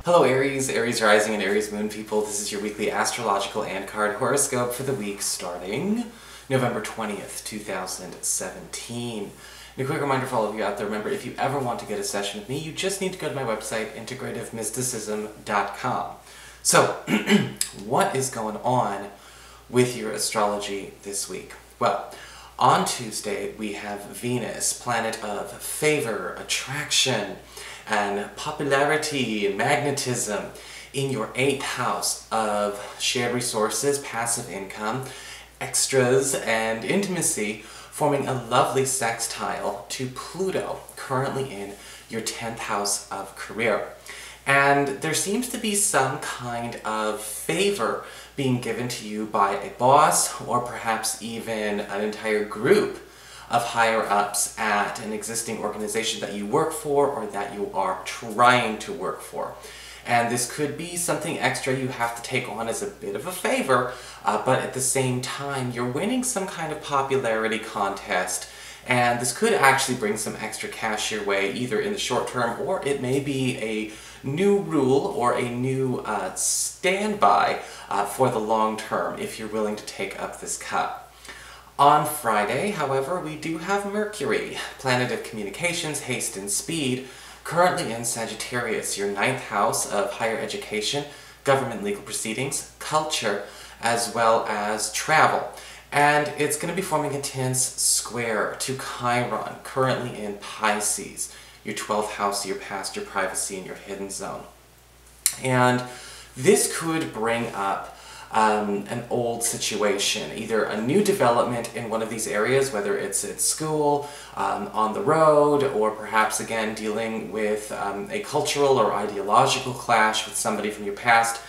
Hello Aries, Aries rising and Aries moon people. This is your weekly astrological and card horoscope for the week starting November 20th, 2017. And a quick reminder for all of you out there, remember, if you ever want to get a session with me, you just need to go to my website, integrativemysticism.com. So, what is going on with your astrology this week? Well, on Tuesday we have Venus, planet of favor, attraction, and popularity and magnetism in your 8th house of shared resources, passive income, extras, and intimacy, forming a lovely sextile to Pluto, currently in your 10th house of career. And there seems to be some kind of favor being given to you by a boss, or perhaps even an entire group of higher-ups at an existing organization that you work for or that you are trying to work for. And this could be something extra you have to take on as a bit of a favor, but at the same time you're winning some kind of popularity contest, and this could actually bring some extra cash your way, either in the short term, or it may be a new rule or a new standby for the long term if you're willing to take up this cup. On Friday, however, we do have Mercury, planet of communications, haste, and speed, currently in Sagittarius, your 9th house of higher education, government legal proceedings, culture, as well as travel. And it's going to be forming a tense square to Chiron, currently in Pisces, your 12th house, your past, your privacy, and your hidden zone. And this could bring up an old situation, either a new development in one of these areas, whether it's at school, on the road, or perhaps again dealing with a cultural or ideological clash with somebody from your past,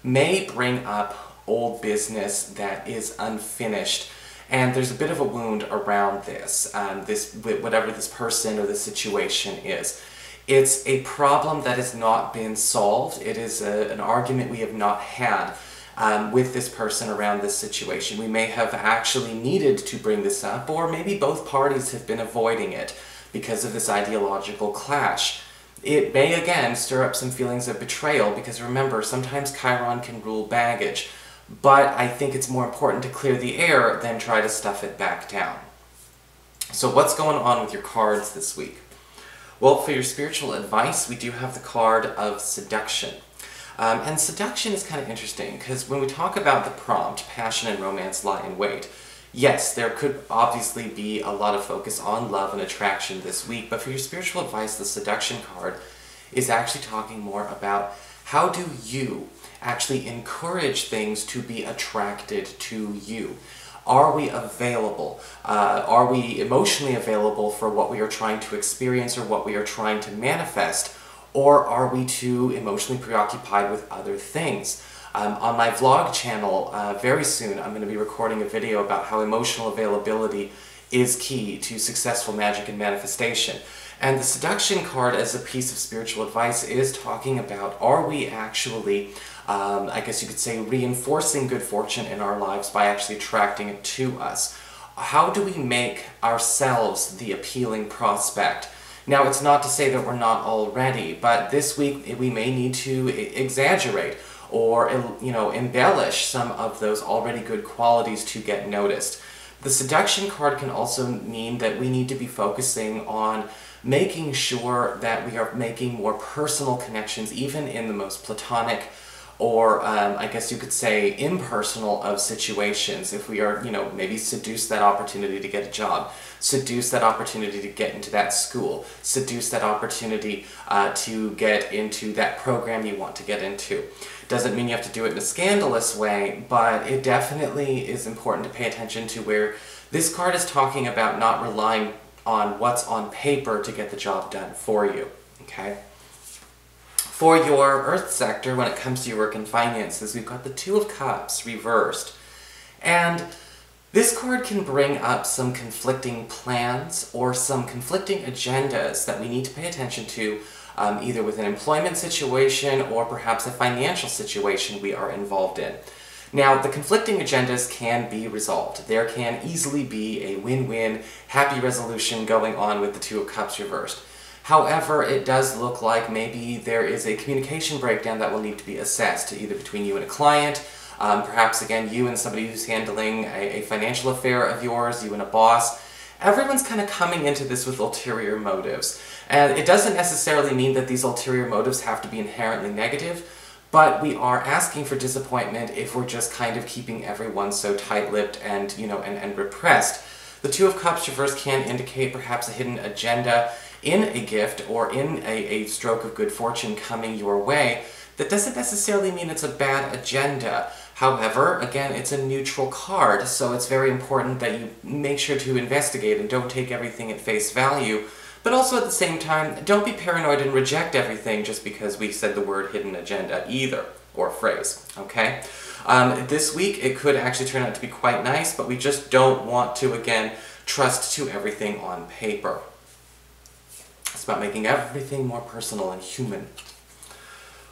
may bring up old business that is unfinished. And there's a bit of a wound around this, whatever this person or this situation is. It's a problem that has not been solved. It is an argument we have not had with this person around this situation. We may have actually needed to bring this up, or maybe both parties have been avoiding it because of this ideological clash. It may again stir up some feelings of betrayal, because remember, sometimes Chiron can rule baggage, but I think it's more important to clear the air than try to stuff it back down. So what's going on with your cards this week? Well, for your spiritual advice, we do have the card of seduction. And seduction is kind of interesting, because when we talk about the prompt, passion and romance lie in wait, yes, there could obviously be a lot of focus on love and attraction this week, but for your spiritual advice, the seduction card is actually talking more about how do you actually encourage things to be attracted to you. Are we available? Are we emotionally available for what we are trying to experience or what we are trying to manifest? Or are we too emotionally preoccupied with other things? On my vlog channel, very soon, I'm going to be recording a video about how emotional availability is key to successful magic and manifestation. And the seduction card as a piece of spiritual advice is talking about, are we actually, I guess you could say, reinforcing good fortune in our lives by actually attracting it to us? How do we make ourselves the appealing prospect? Now, it's not to say that we're not already, but this week we may need to exaggerate or, embellish some of those already good qualities to get noticed. The seduction card can also mean that we need to be focusing on making sure that we are making more personal connections, even in the most platonic or, I guess you could say, impersonal of situations. If we are, maybe seduce that opportunity to get a job, seduce that opportunity to get into that school, seduce that opportunity to get into that program you want to get into. Doesn't mean you have to do it in a scandalous way, but it definitely is important to pay attention to where this card is talking about not relying on what's on paper to get the job done for you, okay? For your Earth sector, when it comes to your work and finances, we've got the Two of Cups reversed. And this card can bring up some conflicting plans or some conflicting agendas that we need to pay attention to, either with an employment situation or perhaps a financial situation we are involved in. Now, the conflicting agendas can be resolved. There can easily be a win-win, happy resolution going on with the Two of Cups reversed. However, it does look like maybe there is a communication breakdown that will need to be assessed, either between you and a client, perhaps again you and somebody who's handling a financial affair of yours, you and a boss. Everyone's kind of coming into this with ulterior motives. And it doesn't necessarily mean that these ulterior motives have to be inherently negative, but we are asking for disappointment if we're just kind of keeping everyone so tight-lipped and, and repressed. The Two of Cups reversed can indicate perhaps a hidden agenda in a gift or in a stroke of good fortune coming your way. That doesn't necessarily mean it's a bad agenda. However, again, it's a neutral card, so it's very important that you make sure to investigate and don't take everything at face value. But also at the same time, don't be paranoid and reject everything just because we said the word hidden agenda either, or phrase, okay? This week it could actually turn out to be quite nice, but we just don't want to, again, trust to everything on paper. It's about making everything more personal and human.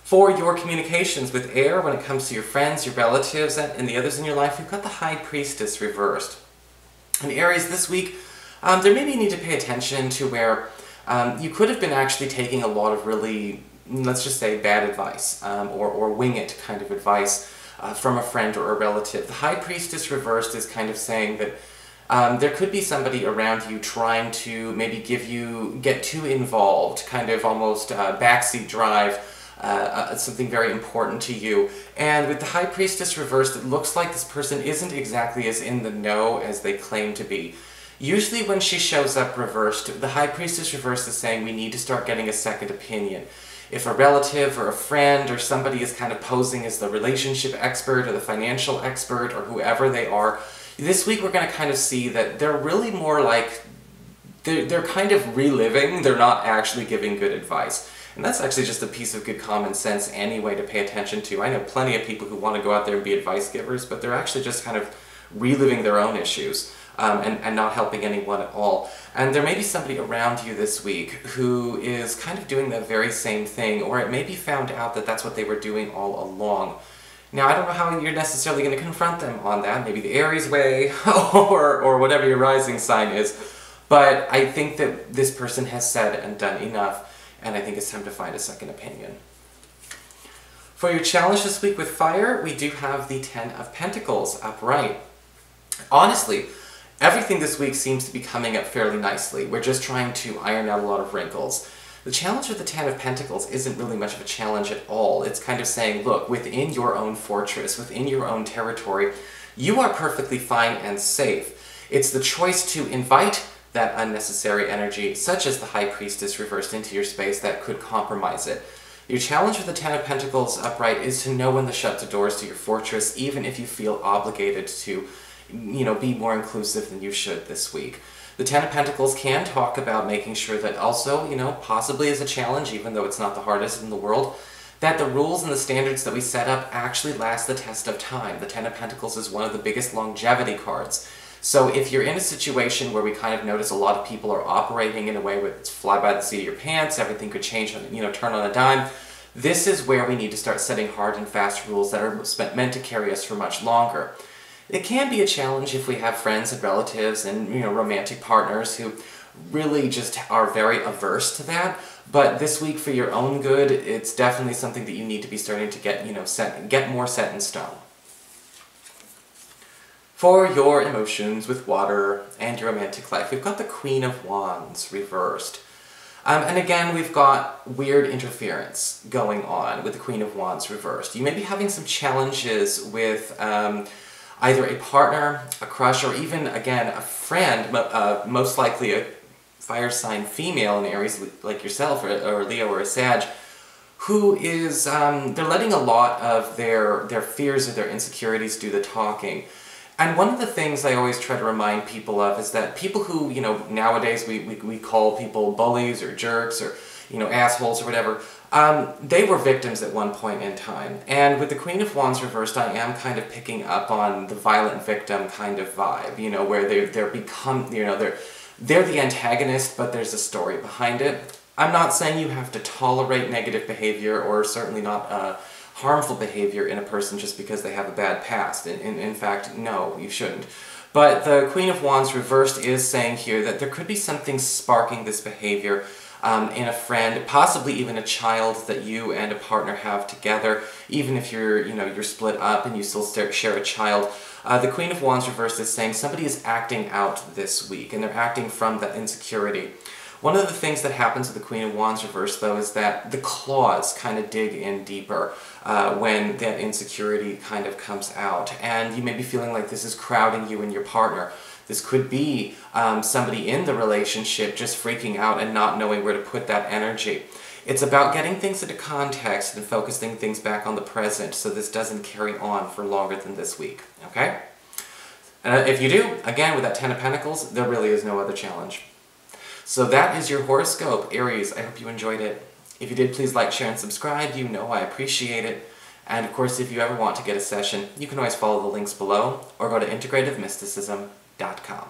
For your communications with air, when it comes to your friends, your relatives, and the others in your life, we've got the High Priestess reversed. In Aries this week, there maybe you need to pay attention to where you could have been actually taking a lot of really, let's just say, bad advice, or wing it kind of advice from a friend or a relative. The High Priestess reversed is kind of saying that there could be somebody around you trying to maybe get too involved, kind of almost backseat drive, something very important to you. And with the High Priestess reversed, it looks like this person isn't exactly as in the know as they claim to be. Usually when she shows up reversed, the High Priestess reversed is saying we need to start getting a second opinion. If a relative or a friend or somebody is kind of posing as the relationship expert or the financial expert or whoever they are, this week we're going to kind of see that they're really more like, they're kind of reliving, they're not actually giving good advice. And that's actually just a piece of good common sense anyway to pay attention to. I know plenty of people who want to go out there and be advice givers, but they're actually just kind of reliving their own issues. And not helping anyone at all. And there may be somebody around you this week who is kind of doing that very same thing, or it may be found out that that's what they were doing all along. Now, I don't know how you're necessarily going to confront them on that, maybe the Aries way, or whatever your rising sign is, but I think that this person has said and done enough, and I think it's time to find a second opinion. For your challenge this week with fire, we do have the Ten of Pentacles upright. Honestly, everything this week seems to be coming up fairly nicely. We're just trying to iron out a lot of wrinkles. The challenge with the Ten of Pentacles isn't really much of a challenge at all. It's kind of saying, look, within your own fortress, within your own territory, you are perfectly fine and safe. It's the choice to invite that unnecessary energy, such as the High Priestess reversed into your space, that could compromise it. Your challenge with the Ten of Pentacles upright is to know when to shut the doors to your fortress, even if you feel obligated to be more inclusive than you should this week. The Ten of Pentacles can talk about making sure that also, possibly as a challenge, even though it's not the hardest in the world, that the rules and the standards that we set up actually last the test of time. The Ten of Pentacles is one of the biggest longevity cards. So if you're in a situation where we kind of notice a lot of people are operating in a way where it's fly by the seat of your pants, everything could change, turn on a dime, this is where we need to start setting hard and fast rules that are meant to carry us for much longer. It can be a challenge if we have friends and relatives and romantic partners who really just are very averse to that. But this week, for your own good, it's definitely something that you need to be starting to get more set in stone. For your emotions with water and your romantic life, we've got the Queen of Wands reversed. And again, we've got weird interference going on with the Queen of Wands reversed. You may be having some challenges with either a partner, a crush, or even, again, a friend, most likely a fire sign female in Aries like yourself, or Leo or a Sag, who is, they're letting a lot of their fears or their insecurities do the talking. And one of the things I always try to remind people of is that people who, nowadays we call people bullies or jerks or, assholes or whatever, they were victims at one point in time. And with the Queen of Wands reversed, I am kind of picking up on the violent victim kind of vibe, where they're the antagonist, but there's a story behind it. I'm not saying you have to tolerate negative behavior, or certainly not harmful behavior in a person just because they have a bad past. In fact, no, you shouldn't. But the Queen of Wands reversed is saying here that there could be something sparking this behavior. in a friend, possibly even a child that you and a partner have together, even if you're split up and you still share a child. The Queen of Wands reversed is saying somebody is acting out this week, and they're acting from that insecurity. One of the things that happens with the Queen of Wands reversed, though, is that the claws kind of dig in deeper when that insecurity kind of comes out. And you may be feeling like this is crowding you and your partner. This could be somebody in the relationship just freaking out and not knowing where to put that energy. It's about getting things into context and focusing things back on the present so this doesn't carry on for longer than this week, okay? If you do, again, with that Ten of Pentacles, there really is no other challenge. So that is your horoscope, Aries. I hope you enjoyed it. If you did, please like, share, and subscribe. You know I appreciate it. And of course, if you ever want to get a session, you can always follow the links below or go to integrativemysticism.com.